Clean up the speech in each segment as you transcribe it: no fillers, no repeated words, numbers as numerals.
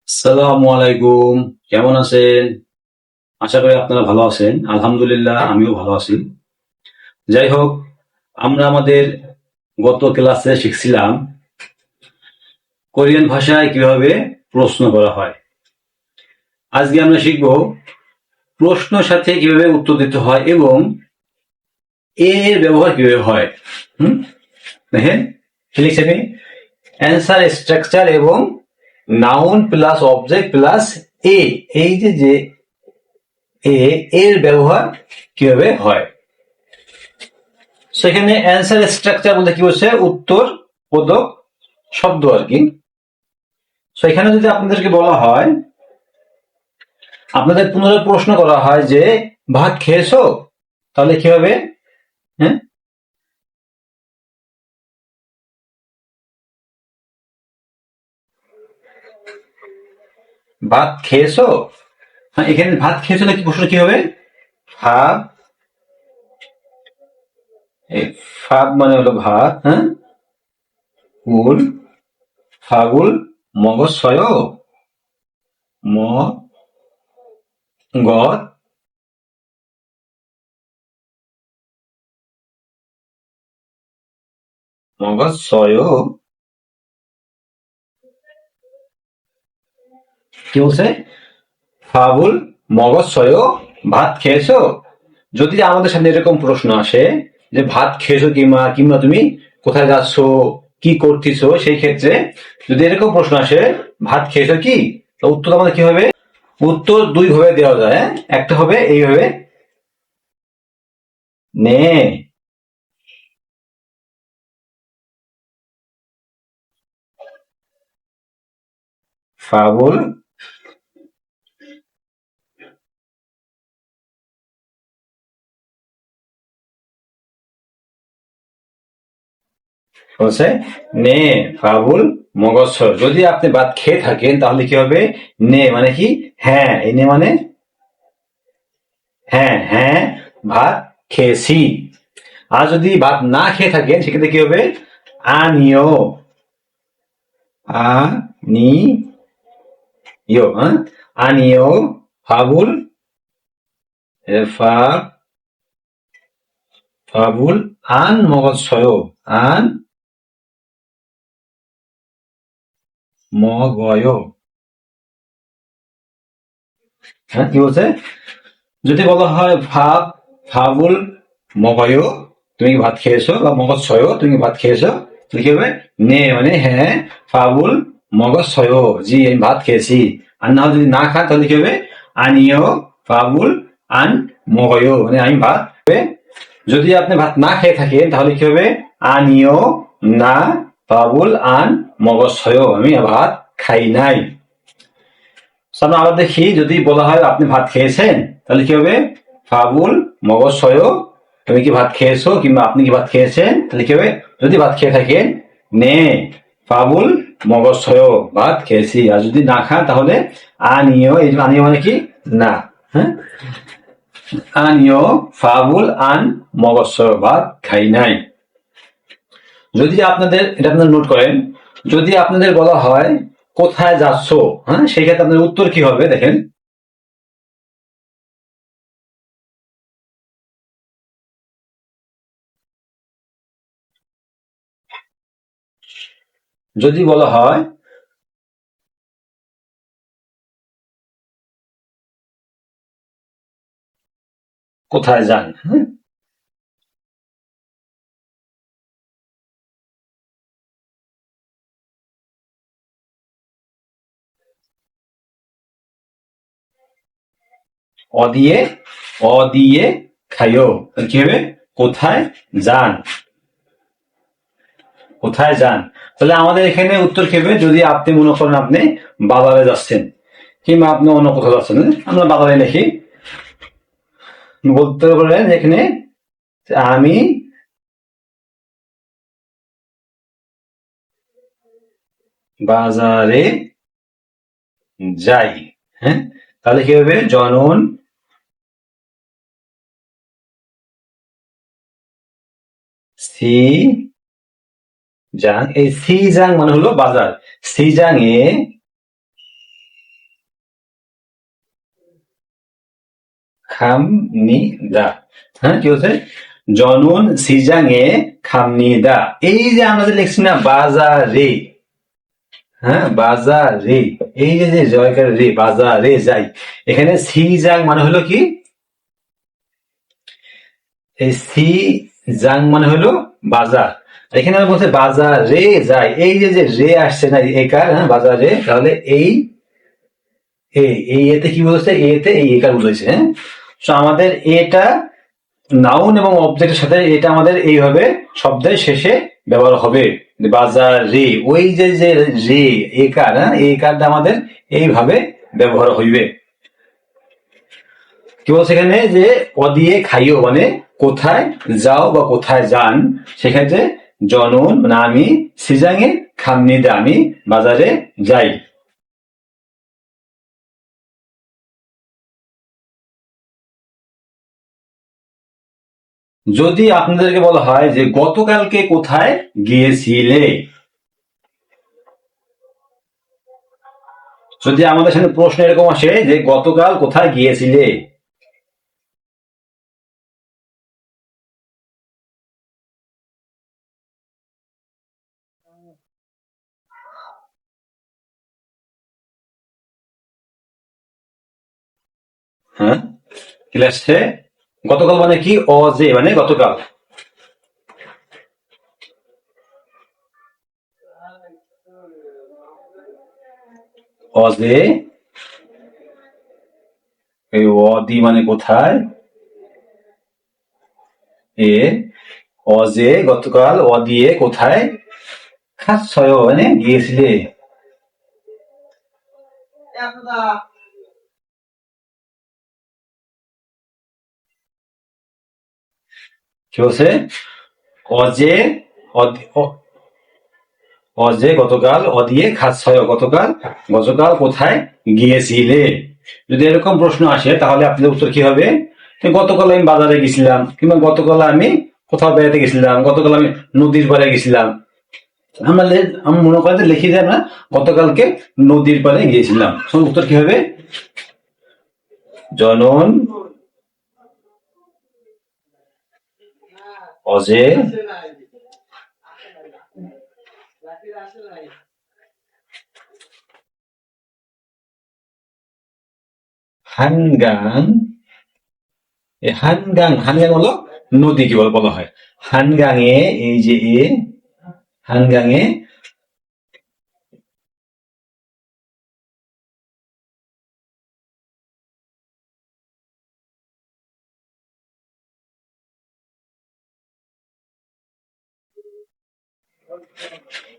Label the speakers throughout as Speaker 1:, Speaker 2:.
Speaker 1: আসসালামু আলাইকুম। কেমন আছেন? আশা করি আপনারা ভালো আছেন। আলহামদুলিল্লাহ, আমিও ভালো আছি। যাই হোক, আমরা আমাদের গত ক্লাসে শিখছিলাম কোরিয়ান ভাষায় কিভাবে প্রশ্ন করা হয়। আজকে আমরা শিখব প্রশ্নের সাথে কিভাবে উত্তর দিতে হয় এবং এর ব্যবহার কিভাবে হয়। হুম দেখেন, কি লিখছি আমি? অ্যান্সার স্ট্রাকচার এবং নাউন প্লাস অবজেক্ট প্লাস এ, এই যে এর ব্যবহার কিভাবে হয়। সেখানে অ্যান্সার স্ট্রাকচার বলতে কি বলছে? উত্তর বোধক শব্দ আর কি। সেখানে যদি আপনাদেরকে বলা হয়, আপনাদের পুনরায় প্রশ্ন করা হয় যে ভাত খেয়েছো, তাহলে কি হবে? হ্যাঁ, ভাত খেয়েছো। হ্যাঁ, এখানে ভাত খেয়েছো নাকি প্রশ্ন কি হবে? ভাত, ফাব মানে হলো ভাত, হ্যাঁ, উল, ফাগুল, মগজ ছয়, ম, গ, মগজ ছয়, কি বলছে? ফাগুল, মগজ ছয়, ভাত খেয়েছো। যদি আমাদের সামনে এরকম প্রশ্ন আসে যে ভাত খেয়েছো কিংবা কিংবা তুমি কোথায় যাচ্ছ, কি করতেছো, সেই ক্ষেত্রে যদি এরকম প্রশ্ন আসে ভাত খেয়েছো কি, তো উত্তর আমাদের কি হবে? উত্তর দুই ভাবে দেওয়া যায়, হ্যাঁ? একটা হবে এইভাবে, নে, ফাগুল, বলছে নে, ফাগুল, মগজ ছ। যদি আপনি ভাত খেয়ে থাকেন তাহলে কি হবে? নে মানে কি? হ্যাঁ, এই নে মানে হ্যাঁ, হ্যাঁ, ভাত খেয়েছি। আর যদি ভাত না খেয়ে থাকেন সেক্ষেত্রে কি হবে? আনিও, আ নি ইয়ো, হ্যাঁ, আনিও, ফাবুল, ফা, ফাবুল, আন মগজ ছয়, আন মগয়, হ্যাঁ, কি বলছে? যদি বলা হয় ভাব, ফাবুল, মগয়, তুমি ভাত খেয়েছো, বা মগজ ছয়, তুমি ভাত খেয়েছো, তাহলে কি হবে? নে মানে হ্যাঁ, ফাবুল, মগজ ছয়, জি আমি ভাত খেয়েছি। আর না যদি না খান তাহলে কি হবে? আনিও, ফাবুল, আন মগয় মানে আমি ভাত। যদি আপনি ভাত না খেয়ে থাকেন তাহলে কি হবে? আনিও, না, ফাবুল, আন মগজ ছয়, আমি ভাত খাই নাই। আমরা আবার দেখি, যদি বলা হয় আপনি ভাত খেয়েছেন তাহলে কি হবে? ফাবুল, মগজ ছয়, তুমি কি ভাত খেয়েছো কিংবা আপনি কি ভাত খেয়েছেন, তাহলে কি হবে? যদি ভাত খেয়ে থাকেন, নে, ফাবুল, মগজ ছয়, ভাত খেয়েছি। আর যদি না খান তাহলে আনিও, এই যে আনিও মানে কি? না, হ্যাঁ, আনিও, ফাবুল, আন মগজ ছয়, ভাত খাই নাই। যদি আপনাদের, এটা আপনারা নোট করেন, যদি আপনাদের বলা হয় কোথায় যাচ্ছ, হ্যাঁ, সেই ক্ষেত্রে আপনাদের উত্তর কি হবে দেখেন। যদি বলা হয় কোথায় যান, হ্যাঁ, অ দিয়ে, অ দিয়ে খাইও, তাহলে কি হবে? কোথায় যান, কোথায় যান। তাহলে আমাদের এখানে উত্তর কি হবে? যদি আপনি মনে করেন আপনি বাজারে যাচ্ছেন কিংবা আপনি অন্য কোথাও যাচ্ছেন, আমরা বাজারে লিখি, বলতে পারেন এখানে আমি বাজারে যাই, হ্যাঁ, তাহলে কি হবে? জনন, সি জাং, এই সি জাং মানে হলো বাজার, সি জাং এ খামনিদা। হ্যাঁ, কি হচ্ছে? জনুন সিজাঙে খামনিদা। এই যে আমরা যে লিখছি না বাজারে, হ্যাঁ বাজারে, এই যে যে জয়কার রে, বাজারে যাই, এখানে সিজাং মানে হলো কি, এই সি জাং মানে হলো বাজার। এখানে বলছে বাজারে যাই, এই যে যে রে আসছে না একার, হ্যাঁ বাজারে, তাহলে এই এই এতে কি বলছে, এতে এই একার বুঝাইছে। হ্যাঁ, তো আমাদের এটা নাউন এবং অবজেক্টের সাথে এটা আমাদের এইভাবে শব্দের শেষে ব্যবহার হবে। বাজারে, ওই যে যে রে একার, হ্যাঁ এই কারটা আমাদের এইভাবে ব্যবহার হইবে। কি বলছে এখানে যে অদিয়ে খাইও মানে কোথায় যাও বা কোথায় যান, সেক্ষেত্রে জনন মানে আমি, সিজাঙে খামনিদা আমি বাজারে যাই। যদি আপনাদেরকে বলা হয় যে গতকালকে কোথায় গিয়েছিলে, যদি আমাদের সামনে প্রশ্ন এরকম আসে যে গতকাল কোথায় গিয়েছিলে, হ্যাঁ কি আসছে, গতকাল মানে কি, অজে মানে গতকাল, অজে, এই অদি মানে কোথায়, এ অজে গতকাল, অদিয়ে কোথায়, খাস ছয় মানে গিয়েছিলে। কি বলছে, অজে, অজে গতকাল, অদিয়ে খাস ছয় গতকাল, গতকাল কোথায় গিয়েছিলে। যদি এরকম প্রশ্ন আসে তাহলে আপনাদের উত্তর কি হবে, গতকাল আমি বাজারে গেছিলাম, কিংবা গতকাল আমি কোথাও বেড়াতে গেছিলাম, গতকাল আমি নদীর পাড়ে গেছিলাম। আমরা মনে করেন যে লিখি যে আমরা গতকালকে নদীর পাড়ে গিয়েছিলাম, উত্তর কি হবে, জনন অজে হানগাং, হানগাং, হানগাং হলো নদী কি বলা হয়, হানগাঙে, এই যে এ হানগাঙে,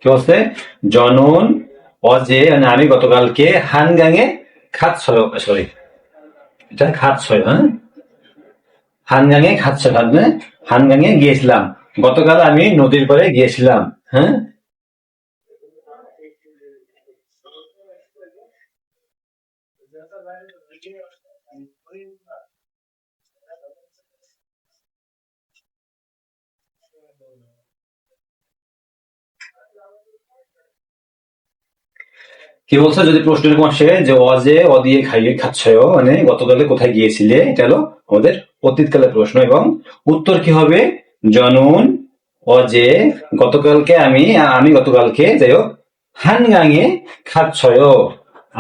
Speaker 1: কি বলছে, জনন অজে মানে আমি গতকালকে, হানগাঙে খাতছয়, সরি এটা খাতছয়, হ্যাঁ হানগাঙে খাতছয়, মানে হানগাঙে গিয়েছিলাম, গতকাল আমি নদীর পাড়ে গিয়েছিলাম। হ্যাঁ, কি বলছে, যদি প্রশ্ন এরকম আসে যে অজে অদিয়ে খাইয়ে খাচ্ছয় মানে গতকালে কোথায় গিয়েছিলে, এটা হলো আমাদের অতীতকালের প্রশ্ন, এবং উত্তর কি হবে, জনুন অজে গতকালকে আমি, আমি গতকালকে যাই হোক, হানগাঙে খাচ্ছয়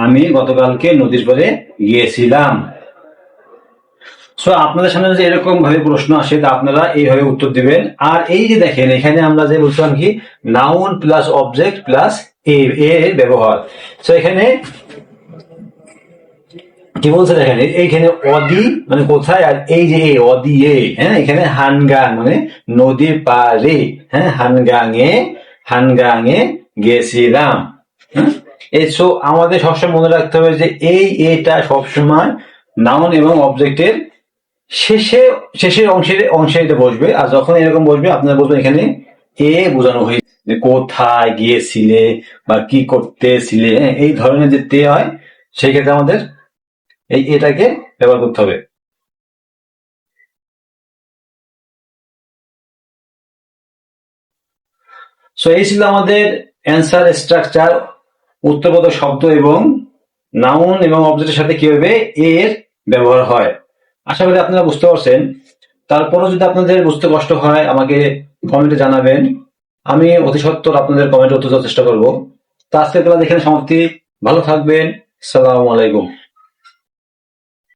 Speaker 1: আমি গতকালকে নদীর পাড়ে গিয়েছিলাম। সো আপনাদের সামনে যদি এরকম ভাবে প্রশ্ন আসে তা আপনারা এইভাবে উত্তর দিবেন। আর এই যে দেখেন এখানে আমরা যে বলছিলাম কি, নাউন প্লাস অবজেক্ট প্লাস এর ব্যবহার। সো এখানে কি বলছে দেখেন, এইখানে অদি মানে কোথায়, আর এই যে এ অদি এ, হ্যাঁ এখানে হানগাং মানে নদীর পাড়ে, হ্যাঁ হানগাঙে, হানগাঙে গেছিলাম। হ্যাঁ, এই সো আমাদের সবসময় মনে রাখতে হবে যে এই এটা সবসময় নাউন এবং অবজেক্টের শেষে, শেষের অংশে এটা বসবে, আর যখন এরকম বসবে আপনারা বলবেন এখানে এ বোঝানো হয়েছে, যে কোথায় গিয়েছিলে বা কি করতেছিলে, হ্যাঁ এই ধরনের যে তে হয়, সেই ক্ষেত্রে আমাদের এই এটাকে ব্যবহার করতে হবে। সো এই ছিল আমাদের অ্যান্সার স্ট্রাকচার, উত্তরবোধক শব্দ এবং নাউন এবং অবজেক্টের সাথে কিভাবে এর ব্যবহার হয়। আশা করি আপনারা বুঝতে পারছেন। তারপরও যদি আপনাদের বুঝতে কষ্ট হয় আমাকে কমেন্টে জানাবেন, আমি অতি সত্বর আপনাদের কমেন্টে উত্তর দেওয়ার চেষ্টা করবো। তো আজকের ক্লাস এখানে সমাপ্তি। ভালো থাকবেন। সালামু আলাইকুম।